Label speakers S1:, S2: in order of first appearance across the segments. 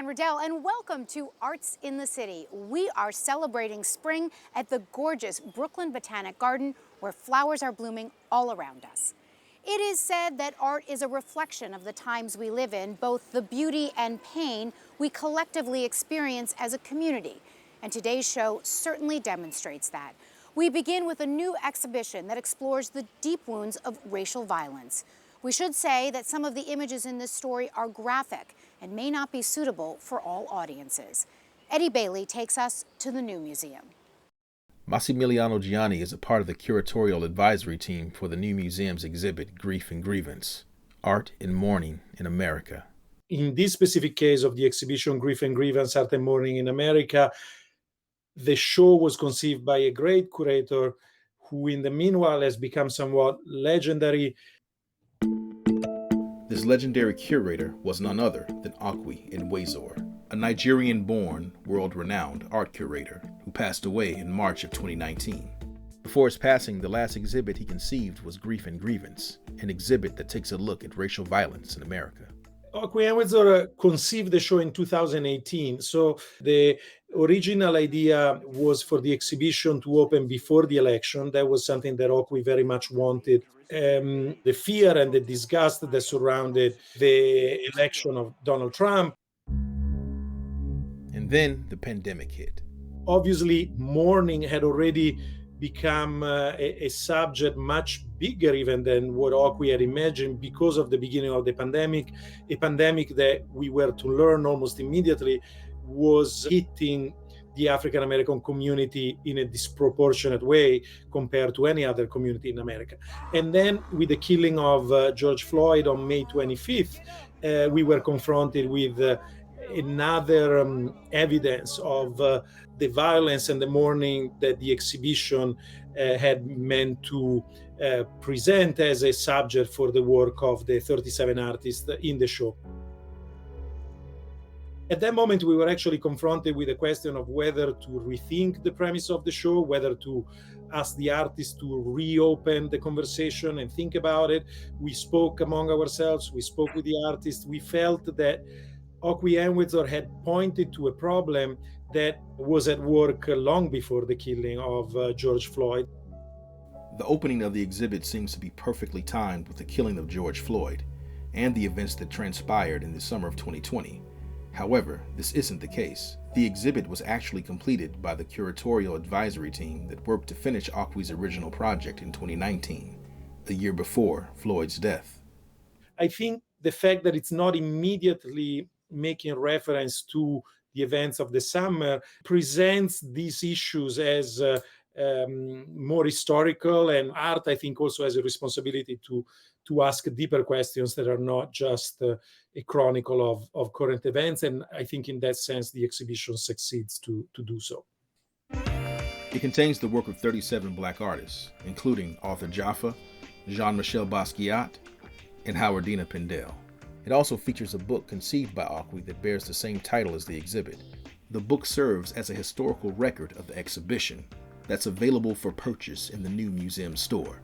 S1: Riddell, and welcome to Arts in the City. We are celebrating spring at the gorgeous Brooklyn Botanic Garden, where flowers are blooming all around us. It is said that art is a reflection of the times we live in, both the beauty and pain we collectively experience as a community. And today's show certainly demonstrates that. We begin with a new exhibition that explores the deep wounds of racial violence. We should say that some of the images in this story are graphic and may not be suitable for all audiences. Eddie Bailey takes us to the new museum.
S2: Massimiliano Gianni is a part of the curatorial advisory team for the new museum's exhibit, Grief and Grievance, Art and Mourning in America.
S3: In this specific case of the exhibition, Grief and Grievance, Art and Mourning in America, the show was conceived by a great curator who in the meanwhile has become somewhat legendary.
S2: This legendary curator was none other than Akwi Nwezor, a Nigerian-born, world-renowned art curator who passed away in March of 2019. Before his passing, the last exhibit he conceived was Grief and Grievance, an exhibit that takes a look at racial violence in America.
S3: Akwi Nwezor conceived the show in 2018, so the original idea was for the exhibition to open before the election. That was something that Akwi very much wanted. The fear and the disgust that surrounded the election of Donald Trump.
S2: And then the pandemic hit.
S3: Obviously, mourning had already become a subject much bigger even than what Akwi had imagined because of the beginning of the pandemic, a pandemic that we were to learn almost immediately was hitting the African American community in a disproportionate way compared to any other community in America. And then with the killing of George Floyd on May 25th, we were confronted with another evidence of the violence and the mourning that the exhibition had meant to present as a subject for the work of the 37 artists in the show. At that moment, we were actually confronted with the question of whether to rethink the premise of the show, whether to ask the artists to reopen the conversation and think about it. We spoke among ourselves, we spoke with the artists. We felt that Akwi Nwezor had pointed to a problem that was at work long before the killing of George Floyd.
S2: The opening of the exhibit seems to be perfectly timed with the killing of George Floyd and the events that transpired in the summer of 2020. However, this isn't the case. The exhibit was actually completed by the curatorial advisory team that worked to finish Akwi's original project in 2019, a year before Floyd's death.
S3: I think the fact that it's not immediately making reference to the events of the summer presents these issues as more historical, and art, I think, also has a responsibility to ask deeper questions that are not just a chronicle of current events. And I think in that sense, the exhibition succeeds to do so.
S2: It contains the work of 37 Black artists, including Arthur Jaffa, Jean-Michel Basquiat, and Howardina Pindell. It also features a book conceived by Akwi that bears the same title as the exhibit. The book serves as a historical record of the exhibition that's available for purchase in the new museum store.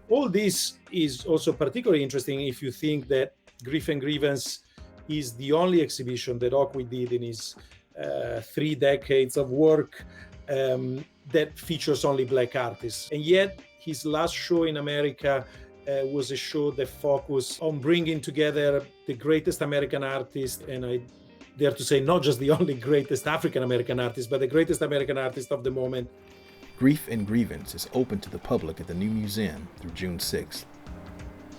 S3: All this is also particularly interesting if you think that Grief and Grievance is the only exhibition that Akwi did in his 3 decades of work that features only Black artists. And yet his last show in America was a show that focused on bringing together the greatest American artists, and I dare to say not just the only greatest African American artist, but the greatest American artist of the moment.
S2: Grief and Grievance is open to the public at the new museum through June 6th.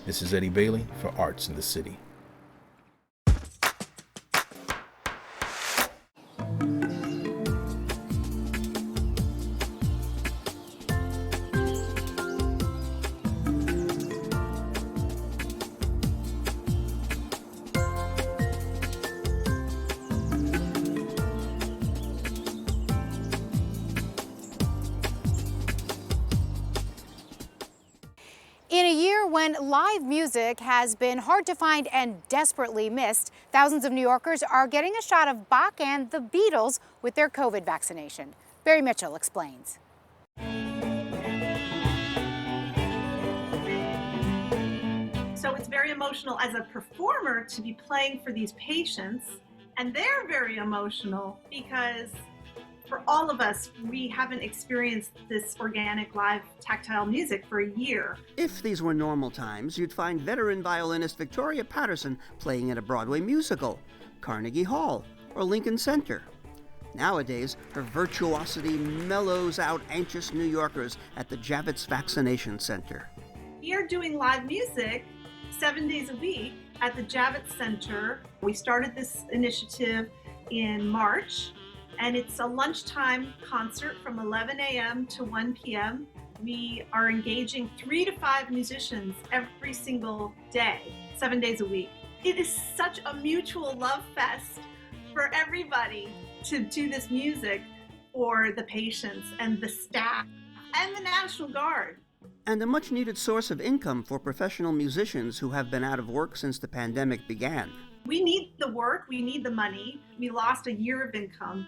S2: This is Eddie Bailey for Arts in the City.
S1: In a year when live music has been hard to find and desperately missed, thousands of New Yorkers are getting a shot of Bach and the Beatles with their COVID vaccination. Barry Mitchell explains.
S4: So it's very emotional as a performer to be playing for these patients And they're very emotional because for all of us, we haven't experienced this organic live tactile music for a year.
S5: If these were normal times, you'd find veteran violinist Victoria Patterson playing at a Broadway musical, Carnegie Hall, or Lincoln Center. Nowadays, her virtuosity mellows out anxious New Yorkers at the Javits Vaccination Center.
S4: We are doing live music 7 days a week at the Javits Center. We started this initiative in March, and it's a lunchtime concert from 11 a.m. to 1 p.m. We are engaging 3 to 5 musicians every single day, 7 days a week. It is such a mutual love fest for everybody to do this music for the patients and the staff and the National Guard.
S5: And a much-needed source of income for professional musicians who have been out of work since the pandemic began.
S4: We need the work, we need the money. We lost a year of income.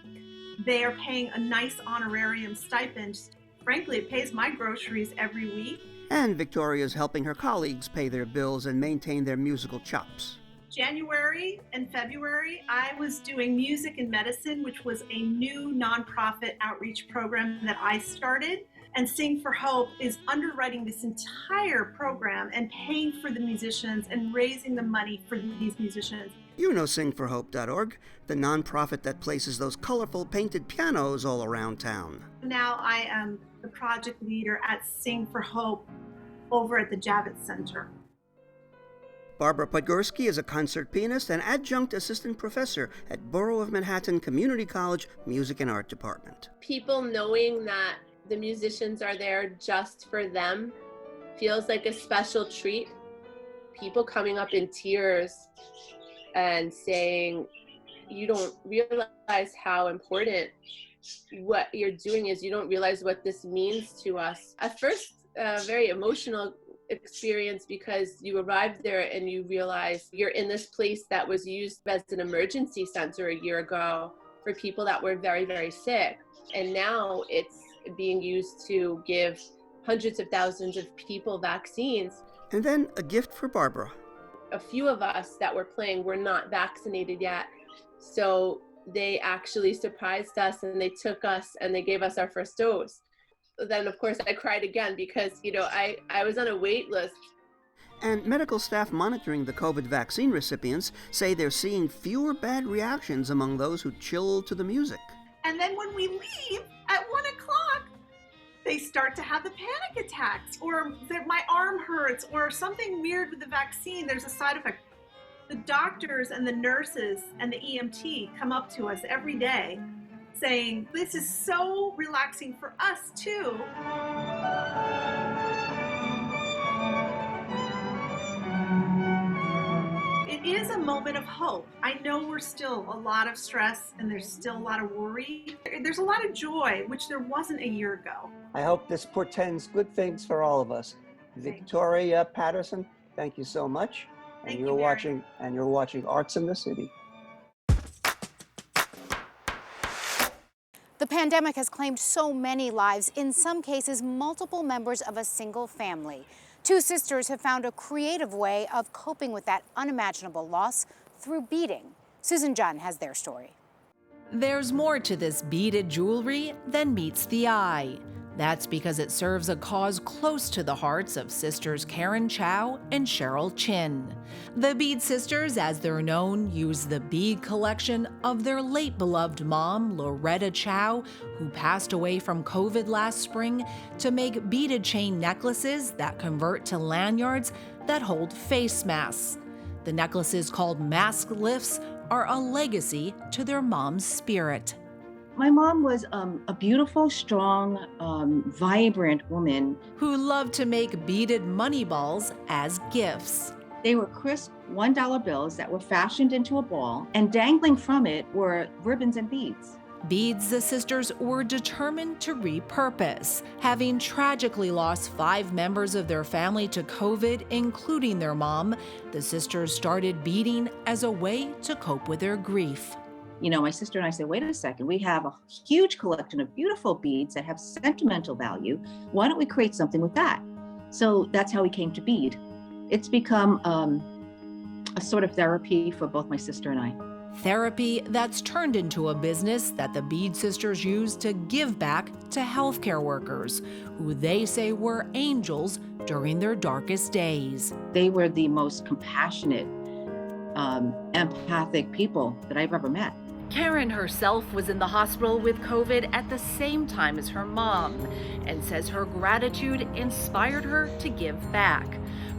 S4: They are paying a nice honorarium stipend. Frankly, it pays my groceries every week.
S5: And Victoria's helping her colleagues pay their bills and maintain their musical chops.
S4: January and February, I was doing Music and Medicine, which was a new nonprofit outreach program that I started. And Sing for Hope is underwriting this entire program and paying for the musicians and raising the money for these musicians.
S5: You know singforhope.org, the nonprofit that places those colorful painted pianos all around town.
S4: Now I am the project leader at Sing for Hope over at the Javits Center.
S5: Barbara Podgorski is a concert pianist and adjunct assistant professor at Borough of Manhattan Community College Music and Art Department.
S6: People knowing that the musicians are there just for them feels like a special treat. People coming up in tears and saying, you don't realize how important what you're doing is. You don't realize what this means to us. At first, very emotional experience because you arrive there and you realize you're in this place that was used as an emergency center a year ago for people that were very, very sick. And now it's being used to give hundreds of thousands of people vaccines.
S5: And then a gift for Barbara.
S6: A few of us that were playing were not vaccinated yet. So they actually surprised us and they took us and they gave us our first dose. Then of course I cried again because, I was on a wait list.
S5: And medical staff monitoring the COVID vaccine recipients say they're seeing fewer bad reactions among those who chill to the music.
S4: And then when we leave at 1 o'clock, they start to have the panic attacks, or that my arm hurts, or something weird with the vaccine. There's a side effect. The doctors and the nurses and the EMT come up to us every day saying, this is so relaxing for us too. It is a moment of hope. I know we're still a lot of stress and there's still a lot of worry. There's a lot of joy, which there wasn't a year ago.
S5: I hope this portends good things for all of us. Victoria Patterson, thank you so much. And you're watching Arts in the City.
S1: The pandemic has claimed so many lives, in some cases multiple members of a single family. Two sisters have found a creative way of coping with that unimaginable loss through beading. Susan John has their story.
S7: There's more to this beaded jewelry than meets the eye. That's because it serves a cause close to the hearts of sisters Karen Chow and Cheryl Chin. The Bead Sisters, as they're known, use the bead collection of their late beloved mom, Loretta Chow, who passed away from COVID last spring, to make beaded chain necklaces that convert to lanyards that hold face masks. The necklaces, called mask lifts, are a legacy to their mom's spirit.
S8: My mom was a beautiful, strong, vibrant woman
S7: who loved to make beaded money balls as gifts.
S8: They were crisp $1 bills that were fashioned into a ball, and dangling from it were ribbons and beads.
S7: Beads the sisters were determined to repurpose. Having tragically lost 5 members of their family to COVID, including their mom, the sisters started beading as a way to cope with their grief.
S8: You know, my sister and I said, wait a second, we have a huge collection of beautiful beads that have sentimental value. Why don't we create something with that? So that's how we came to bead. It's become a sort of therapy for both my sister and I.
S7: Therapy that's turned into a business that the Bead sisters use to give back to healthcare workers, who they say were angels during their darkest days.
S8: They were the most compassionate, empathic people that I've ever met.
S7: Karen herself was in the hospital with COVID at the same time as her mom, and says her gratitude inspired her to give back.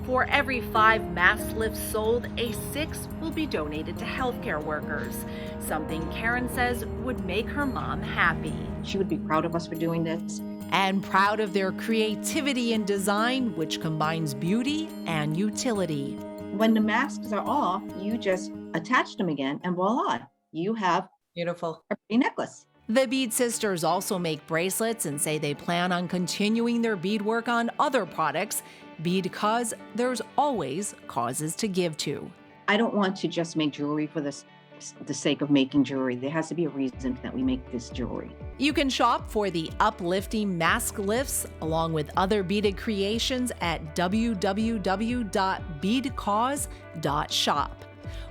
S7: For every 5 mask lifts sold, a 6th will be donated to healthcare workers, something Karen says would make her mom happy.
S8: She would be proud of us for doing this.
S7: And proud of their creativity and design, which combines beauty and utility.
S8: When the masks are off, you just attach them again, and voila, you have
S9: Beautiful.
S8: a pretty necklace.
S7: The Bead sisters also make bracelets and say they plan on continuing their beadwork on other products, because there's always causes to give to.
S8: I don't want to just make jewelry for the sake of making jewelry. There has to be a reason that we make this jewelry.
S7: You can shop for the uplifting mask lifts along with other beaded creations at www.beadcause.shop.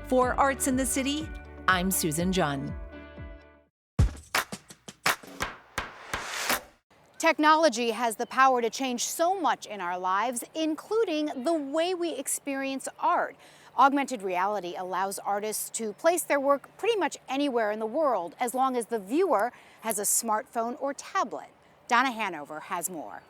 S7: For Arts in the City, I'm Susan Junn.
S1: Technology has the power to change so much in our lives, including the way we experience art. Augmented reality allows artists to place their work pretty much anywhere in the world, as long as the viewer has a smartphone or tablet. Donna Hanover has more.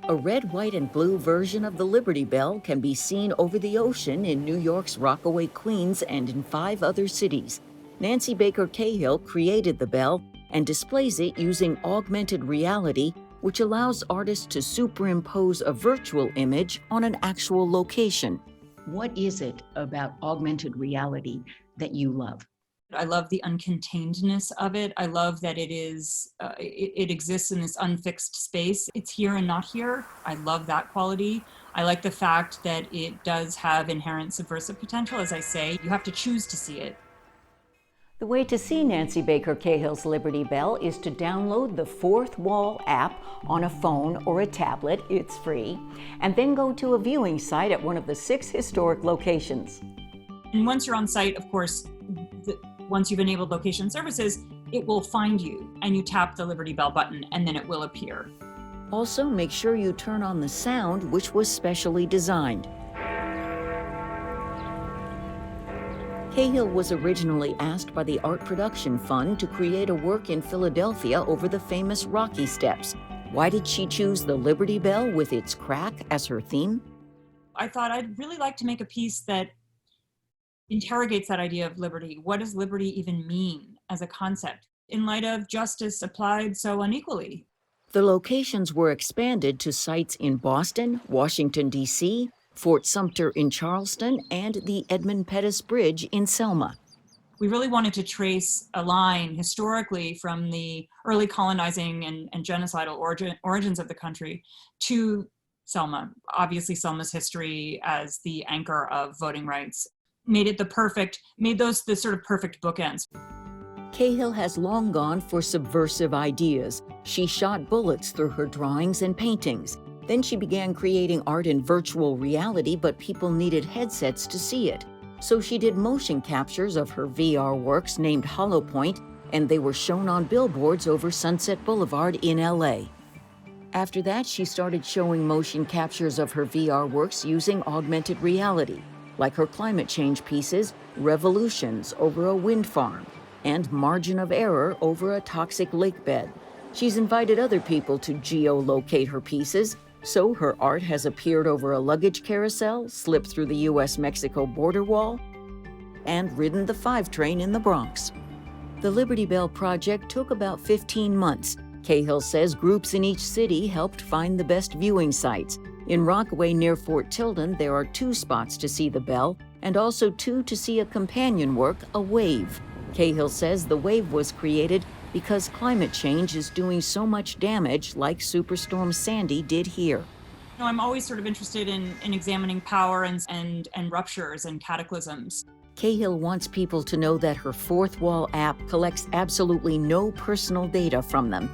S10: A red, white, and blue version of the Liberty Bell can be seen over the ocean in New York's Rockaway, Queens, and in 5 other cities. Nancy Baker Cahill created the bell and displays it using augmented reality, which allows artists to superimpose a virtual image on an actual location. What is it about augmented reality that you love?
S9: I love the uncontainedness of it. I love that it is, it exists in this unfixed space. It's here and not here. I love that quality. I like the fact that it does have inherent subversive potential. As I say, you have to choose to see it.
S10: The way to see Nancy Baker Cahill's Liberty Bell is to download the Fourth Wall app on a phone or a tablet. It's free. And then go to a viewing site at one of the 6 historic locations.
S9: And once you're on site, of course, once you've enabled location services, it will find you and you tap the Liberty Bell button and then it will appear.
S10: Also, make sure you turn on the sound, which was specially designed. Cahill was originally asked by the Art Production Fund to create a work in Philadelphia over the famous Rocky Steps. Why did she choose the Liberty Bell with its crack as her theme?
S9: I thought I'd really like to make a piece that interrogates that idea of liberty. What does liberty even mean as a concept in light of justice applied so unequally?
S10: The locations were expanded to sites in Boston, Washington, D.C., Fort Sumter in Charleston, and the Edmund Pettus Bridge in Selma.
S9: We really wanted to trace a line historically from the early colonizing and genocidal origins of the country to Selma. Obviously, Selma's history as the anchor of voting rights made those the sort of perfect bookends.
S10: Cahill has long gone for subversive ideas. She shot bullets through her drawings and paintings. Then she began creating art in virtual reality, but people needed headsets to see it. So she did motion captures of her VR works named Hollow Point, and they were shown on billboards over Sunset Boulevard in LA. After that, she started showing motion captures of her VR works using augmented reality, like her climate change pieces, Revolutions over a wind farm, and Margin of Error over a toxic lake bed. She's invited other people to geolocate her pieces, so her art has appeared over a luggage carousel, slipped through the U.S.-Mexico border wall, and ridden the 5 train in the Bronx. The Liberty Bell project took about 15 months. Cahill says groups in each city helped find the best viewing sites. In Rockaway near Fort Tilden, there are 2 spots to see the bell, and also 2 to see a companion work, a wave. Cahill says the wave was created because climate change is doing so much damage like Superstorm Sandy did here.
S9: I'm always sort of interested in examining power and ruptures and cataclysms.
S10: Cahill wants people to know that her Fourth Wall app collects absolutely no personal data from them.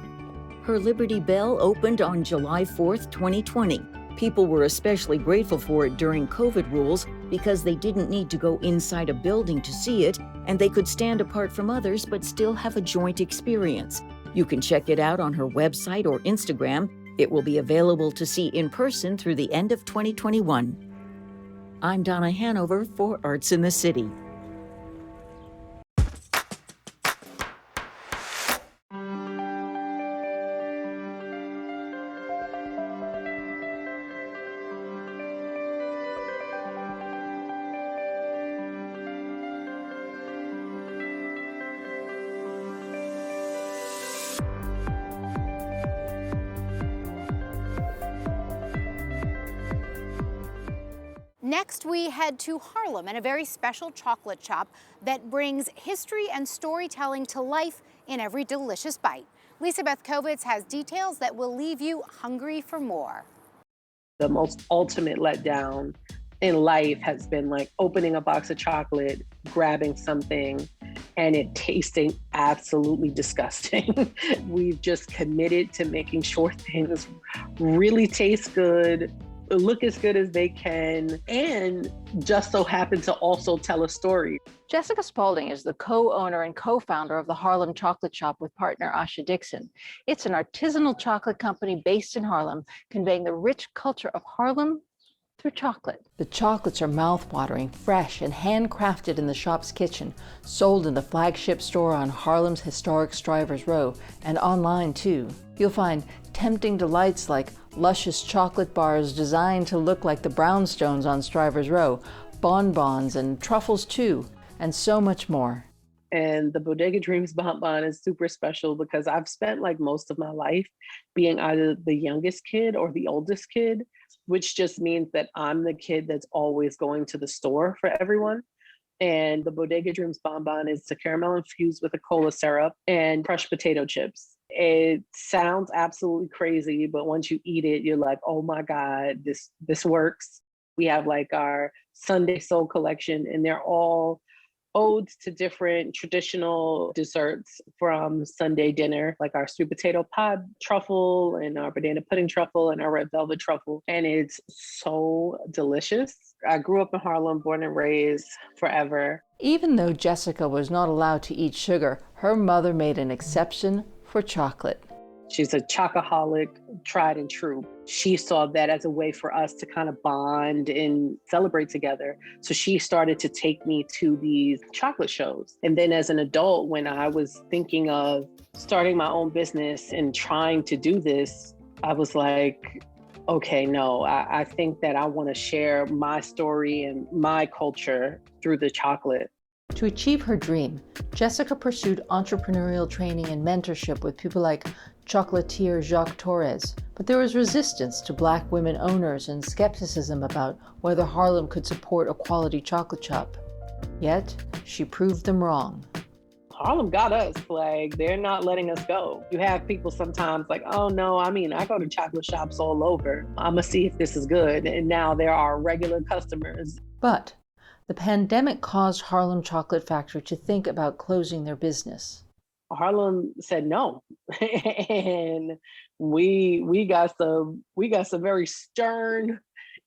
S10: Her Liberty Bell opened on July 4th, 2020. People were especially grateful for it during COVID rules because they didn't need to go inside a building to see it, and they could stand apart from others but still have a joint experience. You can check it out on her website or Instagram. It will be available to see in person through the end of 2021. I'm Donna Hanover for Arts in the City.
S1: Next, we head to Harlem and a very special chocolate shop that brings history and storytelling to life in every delicious bite. Lisa Beth Kovitz has details that will leave you hungry for more.
S11: The most ultimate letdown in life has been like opening a box of chocolate, grabbing something, and it tasting absolutely disgusting. We've just committed to making sure things really taste good, look as good as they can, and just so happen to also tell a story.
S12: Jessica Spaulding is the co-owner and co-founder of the Harlem Chocolate Shop with partner Asha Dixon. It's an artisanal chocolate company based in Harlem, conveying the rich culture of Harlem through chocolate. The chocolates are mouth-watering, fresh, and handcrafted in the shop's kitchen, sold in the flagship store on Harlem's historic Strivers Row, and online too. You'll find tempting delights like luscious chocolate bars designed to look like the brownstones on Strivers Row, bonbons and truffles too, and so much more.
S11: And the Bodega Dreams bonbon is super special because I've spent like most of my life being either the youngest kid or the oldest kid, which just means that I'm the kid that's always going to the store for everyone. And the Bodega Dreams bonbon is the caramel infused with a cola syrup and crushed potato chips. It sounds absolutely crazy, but once you eat it, you're like, oh my God, this works. We have like our Sunday Soul collection, and they're all odes to different traditional desserts from Sunday dinner, like our sweet potato pie truffle and our banana pudding truffle and our red velvet truffle. And it's so delicious. I grew up in Harlem, born and raised forever.
S12: Even though Jessica was not allowed to eat sugar, her mother made an exception for chocolate.
S11: She's a chocoholic, tried and true. She saw that as a way for us to kind of bond and celebrate together. So she started to take me to these chocolate shows. And then as an adult, when I was thinking of starting my own business and trying to do this, I was like, okay, no, I think that I want to share my story and my culture through the chocolate.
S12: To achieve her dream, Jessica pursued entrepreneurial training and mentorship with people like chocolatier Jacques Torres, but there was resistance to Black women owners and skepticism about whether Harlem could support a quality chocolate shop. Yet, she proved them wrong.
S11: Harlem got us, like, they're not letting us go. You have people sometimes like, oh no, I go to chocolate shops all over. I'm gonna see if this is good. And now there are regular customers.
S12: But the pandemic caused Harlem Chocolate Factory to think about closing their business.
S11: Harlem said no. And we got some very stern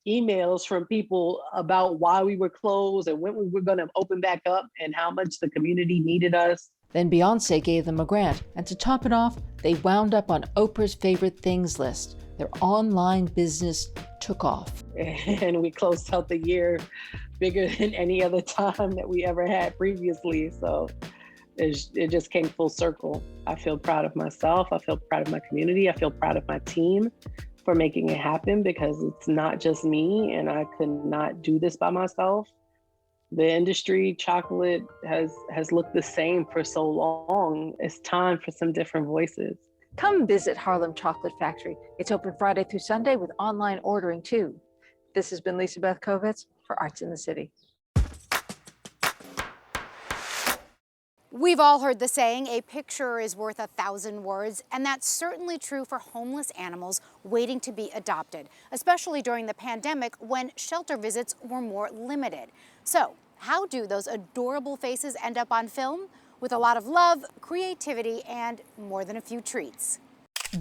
S11: emails from people about why we were closed and when we were going to open back up and how much the community needed us.
S12: Then Beyonce gave them a grant, and to top it off, they wound up on Oprah's favorite things list. Their online business took off.
S11: And we closed out the year bigger than any other time that we ever had previously. So it just came full circle. I feel proud of myself. I feel proud of my community. I feel proud of my team for making it happen, because it's not just me and I could not do this by myself. The industry, chocolate, has looked the same for so long. It's time for some different voices.
S12: Come visit Harlem Chocolate Factory. It's open Friday through Sunday with online ordering too. This has been Lisa Beth Kovitz for Arts in the City.
S1: We've all heard the saying, a picture is worth 1,000 words, and that's certainly true for homeless animals waiting to be adopted, especially during the pandemic when shelter visits were more limited. So, how do those adorable faces end up on film? With a lot of love, creativity, and more than a few treats.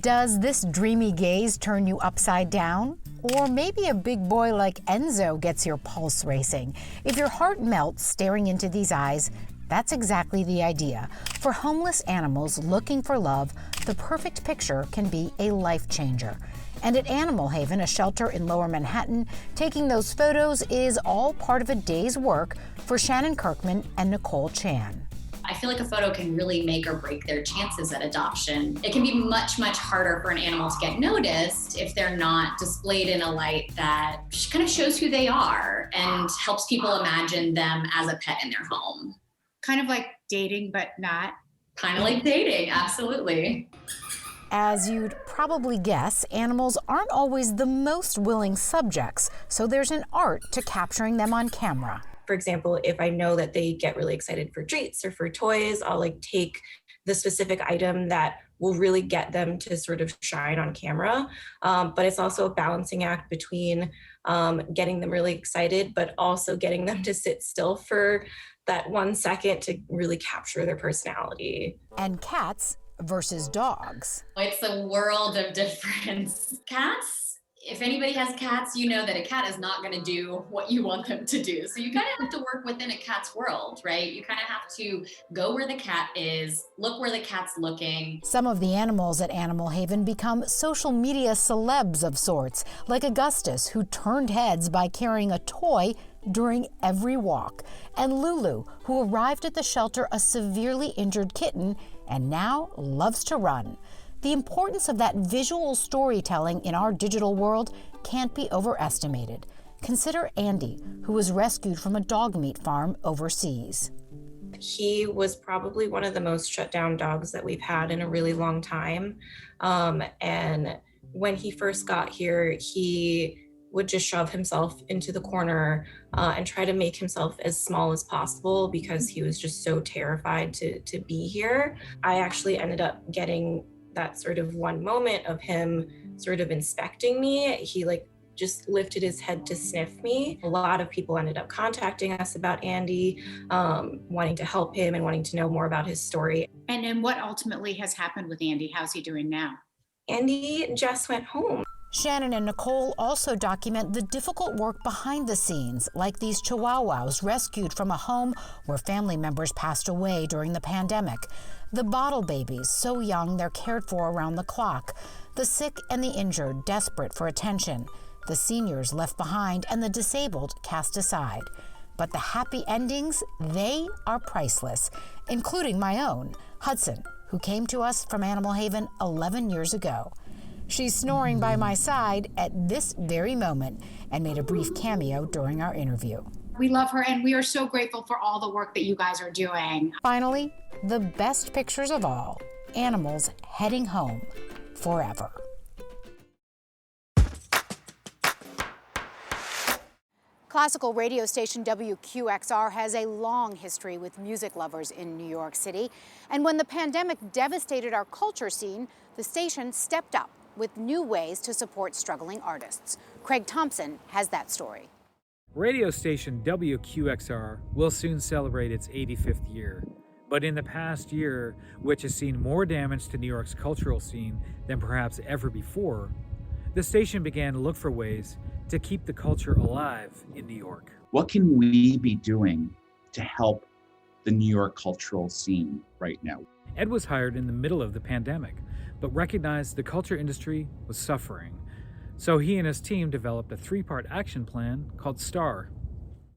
S1: Does this dreamy gaze turn you upside down? Or maybe a big boy like Enzo gets your pulse racing. If your heart melts staring into these eyes, that's exactly the idea. For homeless animals looking for love, the perfect picture can be a life changer. And at Animal Haven, a shelter in Lower Manhattan, taking those photos is all part of a day's work for Shannon Kirkman and Nicole Chan.
S13: I feel like a photo can really make or break their chances at adoption. It can be much, much harder for an animal to get noticed if they're not displayed in a light that kind of shows who they are and helps people imagine them as a pet in their home.
S14: Kind of like dating, but not.
S13: Kind of like dating, absolutely.
S1: As you'd probably guess, animals aren't always the most willing subjects, so there's an art to capturing them on camera.
S15: For example, if I know that they get really excited for treats or for toys, I'll take the specific item that will really get them to sort of shine on camera. But it's also a balancing act between getting them really excited, but also getting them to sit still for that 1 second to really capture their personality.
S1: And cats versus dogs.
S13: It's a world of difference. Cats, if anybody has cats, you know that a cat is not going to do what you want them to do. So you kind of have to work within a cat's world, right? You kind of have to go where the cat is, look where the cat's looking.
S1: Some of the animals at Animal Haven become social media celebs of sorts, like Augustus, who turned heads by carrying a toy during every walk, and Lulu, who arrived at the shelter a severely injured kitten and now loves to run. The importance of that visual storytelling in our digital world can't be overestimated. Consider Andy, who was rescued from a dog meat farm overseas.
S15: He was probably one of the most shut down dogs that we've had in a really long time. And when he first got here, he would just shove himself into the corner and try to make himself as small as possible because he was just so terrified to be here. I actually ended up getting that sort of one moment of him sort of inspecting me. He just lifted his head to sniff me. A lot of people ended up contacting us about Andy, wanting to help him and wanting to know more about his story.
S14: And then what ultimately has happened with Andy? How's he doing now?
S15: Andy just went home.
S1: Shannon and Nicole also document the difficult work behind the scenes, like these chihuahuas rescued from a home where family members passed away during the pandemic. The bottle babies, so young they're cared for around the clock. The sick and the injured, desperate for attention. The seniors left behind and the disabled cast aside. But the happy endings, they are priceless, including my own, Hudson, who came to us from Animal Haven 11 years ago. She's snoring by my side at this very moment and made a brief cameo during our interview.
S14: We love her, and we are so grateful for all the work that you guys are doing.
S1: Finally, the best pictures of all, animals heading home forever. Classical radio station WQXR has a long history with music lovers in New York City. And when the pandemic devastated our culture scene, the station stepped up with new ways to support struggling artists. Craig Thompson has that story.
S16: Radio station WQXR will soon celebrate its 85th year. But in the past year, which has seen more damage to New York's cultural scene than perhaps ever before, the station began to look for ways to keep the culture alive in New York.
S17: What can we be doing to help the New York cultural scene right now?
S16: Ed was hired in the middle of the pandemic, but recognized the culture industry was suffering. So he and his team developed a 3-part action plan called STAR.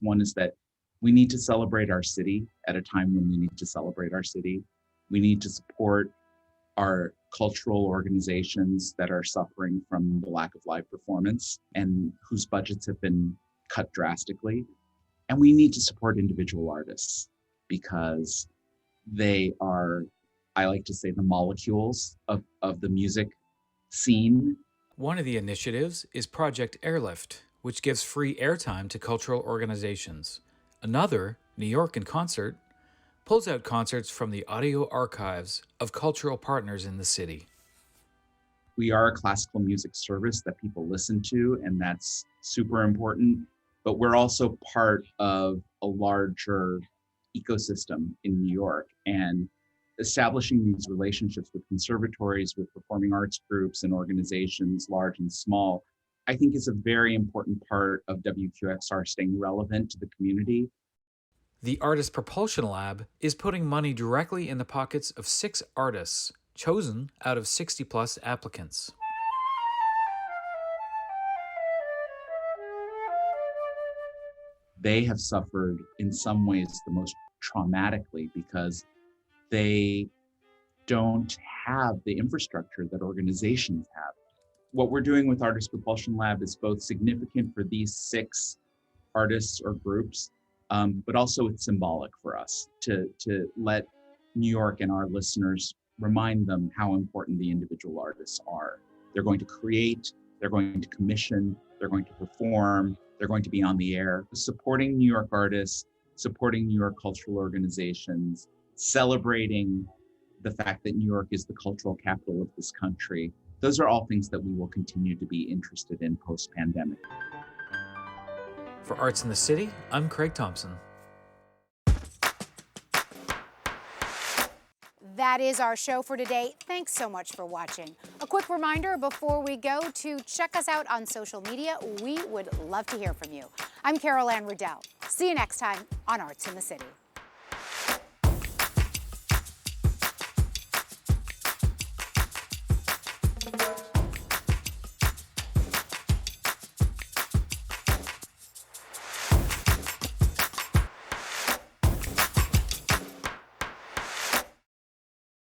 S17: One is that we need to celebrate our city at a time when we need to celebrate our city. We need to support our cultural organizations that are suffering from the lack of live performance and whose budgets have been cut drastically. And we need to support individual artists because they are, I like to say, the molecules of the music scene.
S18: One of the initiatives is Project Airlift, which gives free airtime to cultural organizations. Another, New York in Concert, pulls out concerts from the audio archives of cultural partners in the city.
S17: We are a classical music service that people listen to, and that's super important, but we're also part of a larger ecosystem in New York, and establishing these relationships with conservatories, with performing arts groups and organizations, large and small, I think is a very important part of WQXR staying relevant to the community.
S18: The Artist Propulsion Lab is putting money directly in the pockets of 6 artists, chosen out of 60+ applicants.
S17: They have suffered in some ways the most traumatically because they don't have the infrastructure that organizations have. What we're doing with Artist Propulsion Lab is both significant for these 6 artists or groups, but also it's symbolic for us to let New York and our listeners remind them how important the individual artists are. They're going to create, they're going to commission, they're going to perform, they're going to be on the air. Supporting New York artists, supporting New York cultural organizations, celebrating the fact that New York is the cultural capital of this country. Those are all things that we will continue to be interested in post-pandemic.
S18: For Arts in the City, I'm Craig Thompson.
S1: That is our show for today. Thanks so much for watching. A quick reminder before we go to check us out on social media. We would love to hear from you. I'm Anne Riddell. See you next time on Arts in the City.